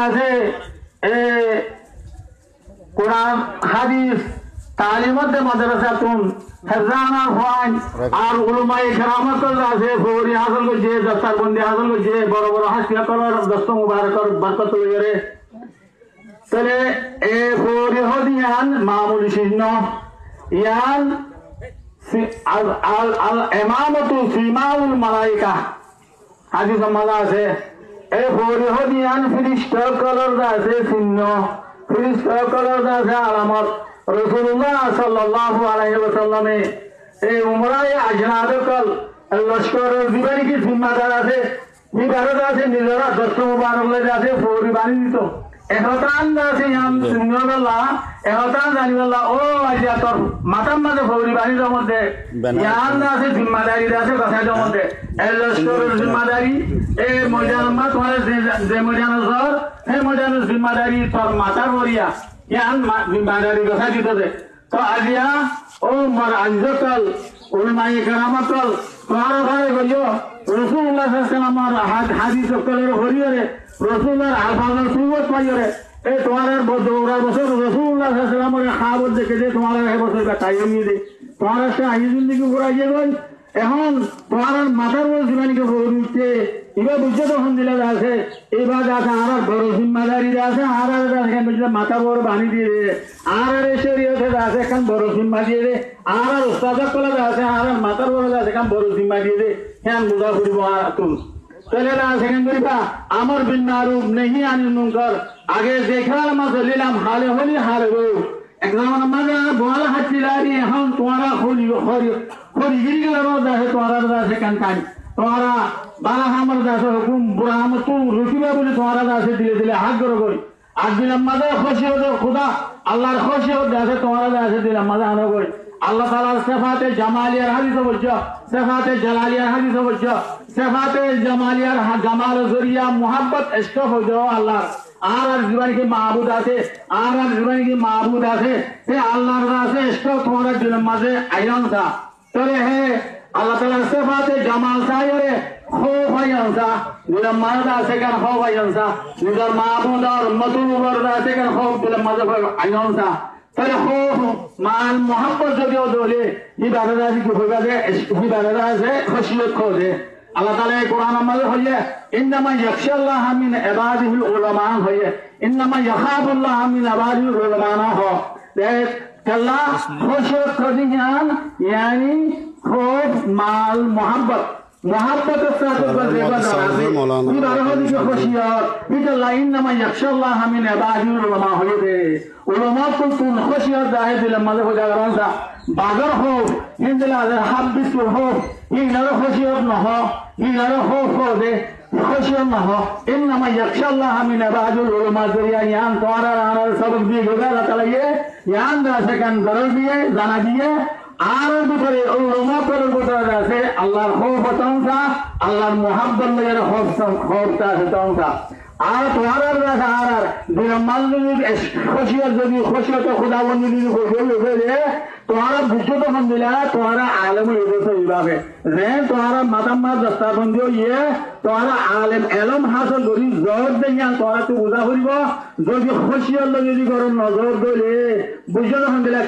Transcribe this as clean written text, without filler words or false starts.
আছে কোরআন হাদিস তালিমতে মাদ্রাসাতুন হেফজানা ফান আর উলামায়ে কেরামাতুল আছে ফৌরি হাসিল করছে দস্তারবন্দি হাসিল করছে বড় বড় হাসপাতালের দস্ত মুবারকর বরকত লইরে তাহলে এ ফৌরি হদিয়ান মামুল চিহ্ন ইয়ান আল ইমামাতু সিমাউল মালাইকা হাদিস মালা আছে এই ফৌরি হদিয়ান ফিরিস্তা কলর আছে চিহ্ন ফিরিস্তা কলর আছে আলামত রাসূলুল্লাহ সাল্লাল্লাহু আলাইহি ওয়াসাল্লাম এই উমরায়ে আজনাদকল লস্করের জীবনী কি জিম্মাদার আছে নিবারত আছে নিজরা দস্ত মুবারক লই আছে ফৌরি বানি দিত এহতান আছে ইয়াম সুন্নাল্লাহ এহতান জানিবাল্লাহ ও আজিয়া তোর মাতাম মাঝে ফৌরি বানি জমতে ইয়ান আছে জিম্মাদারি আছে কথা জমতে এই লস্করের জিম্মাদারি এই ময়দানমা তোমার যে ময়দান জর এই ময়দানের জিম্মাদারি তোর মাতার বরিয়া ইয়ান জিম্মাদারি কথা দিত দে তো আজিয়া ও মর আজকল উলমায়ে কেরামাতল তোমার ঘরে গইও রাসূলুল্লাহ সাল্লাল্লাহু আলাইহি ওয়াসাল্লাম হাদিস কলের হরিয়রে রাসূলুল্লাহর আলফাজের সুবত পাইরে এই তোমার দৌড়া বছর রাসূলুল্লাহ সাল্লাল্লাহু আলাইহি ওয়াসাল্লামের খাবার দেখে যে তোমার এই বছর টাইম নিয়ে দে তোমার সাথে আই জিন্দেগি ঘুরাইয়ে গই এখন তোমার মাথার উপর জীবনীকে ভরুতে এবার বুঝতে তখন দিলে আছে এবার আছে আর বড় জিম্মাদারি আছে আর মাথা বড় বানি দিয়ে আর শরীয়তে আছে এখন বড় জিম্মা দিয়ে দে আর উস্তাদ কলা আছে আর মাথার বড় আছে এখন বড় জিম্মা দিয়ে দে হ্যাঁ বুঝা ফুরিব আর তুমি চলে না সেখান করিবা আমার বিল মারুফ নেহি আনিল মুনকার আগে দেখাল মা চলিলাম হালে হলি হারে গো একদম আমাদের বলা হাতিলারি এখন তোমারা হলি হরি হরিগিরি গেল আছে তোমারা আছে কান কান তোমারা বালা হামার আছে হুকুম বুড়া হাম তু রুকিবা বলে তোমারা আছে দিলে দিলে হাত করে করি আর দিলাম মাঝে খুশি হতো খুদা আল্লাহর খুশি হতে আছে তোমারা আছে দিলাম মাঝে আনো করি আল্লাহ তাআলার সিফাতে জামালিয়ার হাদিস বলছো সিফাতে জালালিয়ার হাদিস বলছো সিফাতে জামালিয়ার জামাল জরিয়া মোহাব্বত ইশক হয়ে যাও আল্লাহ আর জীবন কি মাবুদ আছে আর জীবন কি মাবুদ আছে সে আল্লাহর আছে ইশক তোমার দিলের মাঝে আইন থা তবে হে আল্লাহ তাআলার সিফাতে জামাল সাইরে خوف আইনসা দিলের মাঝে আছে কেন خوف আইনসা নিজের মাবুদ আর মতলুবর আছে কেন خوف দিলের মাঝে আইনসা তাহলে خوف মাল মোহাম্মদ যদিও দলে ইবাদত আছে কি হইবা যে ইবাদত আছে খুশিয়ত খোঁজে আল্লাহ তাআলা কোরআন আমাদের হইয়ে ইন্নামা ইয়াখশাল্লাহ মিন ইবাদিহিল উলামা হইয়ে ইন্নামা ইয়াখাবুল্লাহ মিন ইবাদিহিল উলামা হ দেখ আল্লাহ খুশিয়ত খোঁজিয়ান यानी خوف মাল মোহাম্মদ محبت الصادق والعبادة في خشيات إذا لا إنما يخشى الله من عباده العلماء هيده علماء كنتم خشيات ذاهب لما ذهب جاهرانسا باگر خوف هند لا حبس الخوف إن لا خشيات نها إن لا خوف هذا خشيات نها إنما يخشى الله من عباده العلماء ذريعا يان توارا رانا سبب دي جوگا لطلعيه يان درسكن ضرر ديه زنا ديه আর ভিতরে উলামা পরের ভিতরে আছে আল্লাহর খৌফ তাওসা আল্লাহর মুহাব্বত মেয়ের খৌফটা আছে তাওসা আর তোমার রাখা আর বিরমাল খুশিয়ত যদি খুশিয়ত খুদাবন্দি যদি হইলে তোমার বুঝতে তখন দিলা তোমার আলেম হইতেছে এইভাবে যে তোমার মাতাম্মা দস্তাবন্দি হইয়ে তোমার আলেম এলম হাসল করি জোর দেয়া তোমার তো বুঝা করিব যদি খুশিয়ত যদি করো নজর দিলে বুঝতে তখন দিলা